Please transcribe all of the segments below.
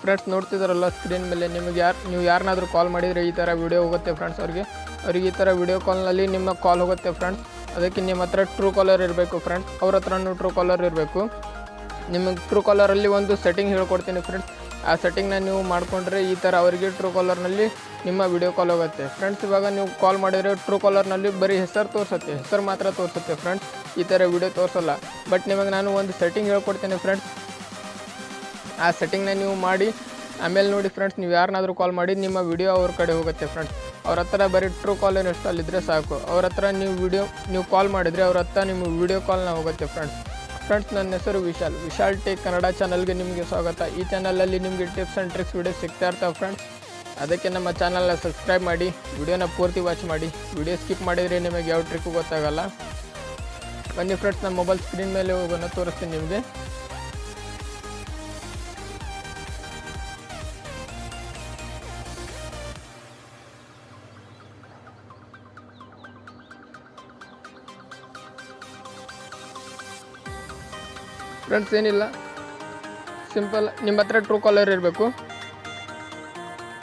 Friends ನೋಡ್ತಿದ್ದಾರಲ್ಲ screen ಮೇಲೆ ನೀವು ಯಾರನ್ನಾದರೂ ಕಾಲ್ ಮಾಡಿದರೆ ಈ ಥರ ವಿಡಿಯೋ ಹೋಗುತ್ತೆ ಫ್ರೆಂಡ್ಸ್. ಅವ್ರಿಗೆ ಈ ಥರ ವಿಡಿಯೋ ಕಾಲ್ನಲ್ಲಿ ನಿಮ್ಮ ಕಾಲ್ ಹೋಗುತ್ತೆ ಫ್ರೆಂಡ್ಸ್. ಅದಕ್ಕೆ ನಿಮ್ಮ ಹತ್ರ ಟ್ರೂ ಕಾಲರ್ ಇರಬೇಕು ಫ್ರೆಂಡ್ಸ್. ಅವ್ರ ಹತ್ರನೂ ಟ್ರೂ ಕಾಲರ್ ಇರಬೇಕು. ನಿಮಗೆ ಟ್ರೂ ಕಾಲರಲ್ಲಿ ಒಂದು ಸೆಟ್ಟಿಂಗ್ ಹೇಳ್ಕೊಡ್ತೀನಿ ಫ್ರೆಂಡ್ಸ್. ಆ ಸೆಟ್ಟಿಂಗ್ನ ನೀವು ಮಾಡಿಕೊಂಡ್ರೆ ಈ ಥರ ಅವರಿಗೆ ಟ್ರೂ ಕಾಲರ್ನಲ್ಲಿ ನಿಮ್ಮ ವಿಡಿಯೋ ಕಾಲ್ ಹೋಗುತ್ತೆ ಫ್ರೆಂಡ್ಸ್. ಇವಾಗ ನೀವು ಕಾಲ್ ಮಾಡಿದರೆ ಟ್ರೂ ಕಾಲರ್ನಲ್ಲಿ ಬರೀ ಹೆಸರು ಮಾತ್ರ ತೋರಿಸುತ್ತೆ ಫ್ರೆಂಡ್ಸ್. ಈ ಥರ ವಿಡಿಯೋ ತೋರಿಸಲ್ಲ. ಬಟ್ ನಿಮಗೆ ನಾನು ಒಂದು ಸೆಟ್ಟಿಂಗ್ ಹೇಳ್ಕೊಡ್ತೀನಿ ಫ್ರೆಂಡ್ಸ್. ಆ ಸೆಟ್ಟಿಂಗ್ನ ನೀವು ಮಾಡಿ ಆಮೇಲೆ ನೋಡಿ ಫ್ರೆಂಡ್ಸ್, ನೀವು ಯಾರನ್ನಾದರೂ ಕಾಲ್ ಮಾಡಿ ನಿಮ್ಮ ವಿಡಿಯೋ ಅವ್ರ ಕಡೆ ಹೋಗುತ್ತೆ ಫ್ರೆಂಡ್ಸ್. ಅವ್ರ ಹತ್ರ ಬರೀ ಟ್ರೂ ಕಾಲರ್ ಇನ್ಸ್ಟಾಲ್ ಇದ್ದರೆ ಸಾಕು. ಅವ್ರ ಹತ್ರ ನೀವು ಕಾಲ್ ಮಾಡಿದರೆ ಅವ್ರ ಹತ್ರ ನಿಮ್ಮ ವಿಡಿಯೋ ಕಾಲ್ನ ಹೋಗುತ್ತೆ ಫ್ರೆಂಡ್ಸ್. ನನ್ನ ಹೆಸರು ವಿಶಾಲ್ ಟೇಕ್ ಕನ್ನಡ ಚಾನಲ್ಗೆ ನಿಮಗೆ ಸ್ವಾಗತ. ಈ ಚಾನಲಲ್ಲಿ ನಿಮಗೆ ಟಿಪ್ಸ್ ಆ್ಯಂಡ್ ಟ್ರಿಕ್ಸ್ ವಿಡಿಯೋ ಸಿಗ್ತಾ ಇರ್ತಾವೆ ಫ್ರೆಂಡ್ಸ್. ಅದಕ್ಕೆ ನಮ್ಮ ಚಾನಲ್ನ ಸಬ್ಸ್ಕ್ರೈಬ್ ಮಾಡಿ, ವಿಡಿಯೋನ ಪೂರ್ತಿ ವಾಚ್ ಮಾಡಿ. ವಿಡಿಯೋ ಸ್ಕಿಪ್ ಮಾಡಿದರೆ ನಿಮಗೆ ಯಾವ ಟ್ರಿಕ್ಕು ಗೊತ್ತಾಗಲ್ಲ. ಬನ್ನಿ ಫ್ರೆಂಡ್ಸ್, ನಮ್ಮ ಮೊಬೈಲ್ ಸ್ಕ್ರೀನ್ ಮೇಲೆ ಹೋಗೋಣ, ತೋರಿಸ್ತೀನಿ ನಿಮಗೆ. ಫ್ರೆಂಡ್ಸ್ ಏನಿಲ್ಲ, ಸಿಂಪಲ್ ನಿಮ್ಮ ಹತ್ರ ಟ್ರೂ ಕಾಲರ್ ಇರಬೇಕು.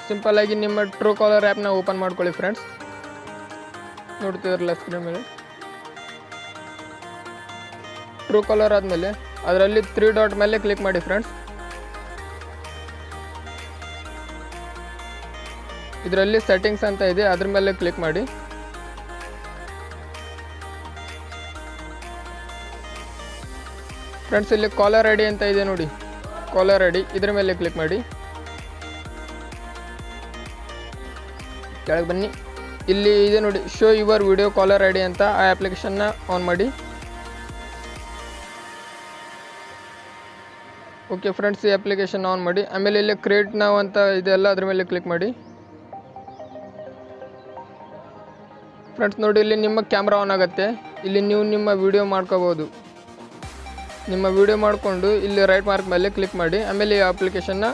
ಸಿಂಪಲ್ಲಾಗಿ ನಿಮ್ಮ ಟ್ರೂ ಕಾಲರ್ ಆ್ಯಪ್ನ ಓಪನ್ ಮಾಡ್ಕೊಳ್ಳಿ ಫ್ರೆಂಡ್ಸ್. ನೋಡ್ತಿದ್ರಲ್ಲ ಸ್ಕ್ರೀನ್ ಮೇಲೆ. ಟ್ರೂ ಕಾಲರ್ ಆದಮೇಲೆ ಅದರಲ್ಲಿ 3 ಡಾಟ್ ಮೇಲೆ ಕ್ಲಿಕ್ ಮಾಡಿ ಫ್ರೆಂಡ್ಸ್. ಇದರಲ್ಲಿ ಸೆಟ್ಟಿಂಗ್ಸ್ ಅಂತ ಇದೆ, ಅದ್ರ ಮೇಲೆ ಕ್ಲಿಕ್ ಮಾಡಿ. ಫ್ರೆಂಡ್ಸ್ ಇಲ್ಲಿ ಕಾಲರ್ ಐ ಡಿ ಅಂತ ಇದೆ ನೋಡಿ, ಕಾಲರ್ ಐ ಡಿ ಇದ್ರ ಮೇಲೆ ಕ್ಲಿಕ್ ಮಾಡಿ. ಕೆಳಗೆ ಬನ್ನಿ, ಇಲ್ಲಿ ಇದೆ ನೋಡಿ show your video caller I D ಅಂತ. ಆ ಅಪ್ಲಿಕೇಶನ್ನ ಆನ್ ಮಾಡಿ. ಓಕೆ ಫ್ರೆಂಡ್ಸ್, ಈ ಅಪ್ಲಿಕೇಶನ್ ಆನ್ ಮಾಡಿ. ಆಮೇಲೆ ಇಲ್ಲಿ ಕ್ರಿಯೇಟ್ ನಾವು ಅಂತ ಇದೆಲ್ಲ ಅದ್ರ ಮೇಲೆ ಕ್ಲಿಕ್ ಮಾಡಿ. ಫ್ರೆಂಡ್ಸ್ ನೋಡಿ, ಇಲ್ಲಿ ನಿಮ್ಮ ಕ್ಯಾಮ್ರಾ ಆನ್ ಆಗುತ್ತೆ. ಇಲ್ಲಿ ನೀವು ನಿಮ್ಮ ವಿಡಿಯೋ ಮಾಡ್ಕೋಬೋದು. ನಿಮ್ಮ ವಿಡಿಯೋ ಮಾಡಿಕೊಂಡು ಇಲ್ಲಿ ರೈಟ್ ಮಾರ್ಕ್ ಮೇಲೆ ಕ್ಲಿಕ್ ಮಾಡಿ. ಆಮೇಲೆ ಈ ಅಪ್ಲಿಕೇಶನ್ನ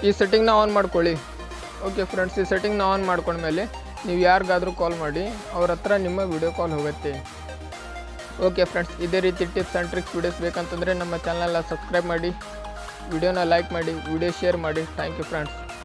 ಈ ಸೆಟ್ಟಿಂಗ್ನ ಆನ್ ಮಾಡ್ಕೊಳ್ಳಿ. ಓಕೆ ಫ್ರೆಂಡ್ಸ್, ಈ ಸೆಟ್ಟಿಂಗ್ನ ಆನ್ ಮಾಡ್ಕೊಂಡ್ಮೇಲೆ ನೀವು ಯಾರಿಗಾದರೂ ಕಾಲ್ ಮಾಡಿ, ಅವ್ರ ಹತ್ರ ನಿಮ್ಮ ವಿಡಿಯೋ ಕಾಲ್ ಹೋಗುತ್ತೆ. ಓಕೆ ಫ್ರೆಂಡ್ಸ್, ಇದೇ ರೀತಿ ಟಿಪ್ಸ್ ಆ್ಯಂಡ್ ಟ್ರಿಕ್ಸ್ ವಿಡಿಯೋಸ್ ಬೇಕಂತಂದರೆ ನಮ್ಮ ಚಾನಲ್ನ ಸಬ್ಸ್ಕ್ರೈಬ್ ಮಾಡಿ, ವಿಡಿಯೋನ ಲೈಕ್ ಮಾಡಿ, ವಿಡಿಯೋ ಶೇರ್ ಮಾಡಿ. Thank you friends.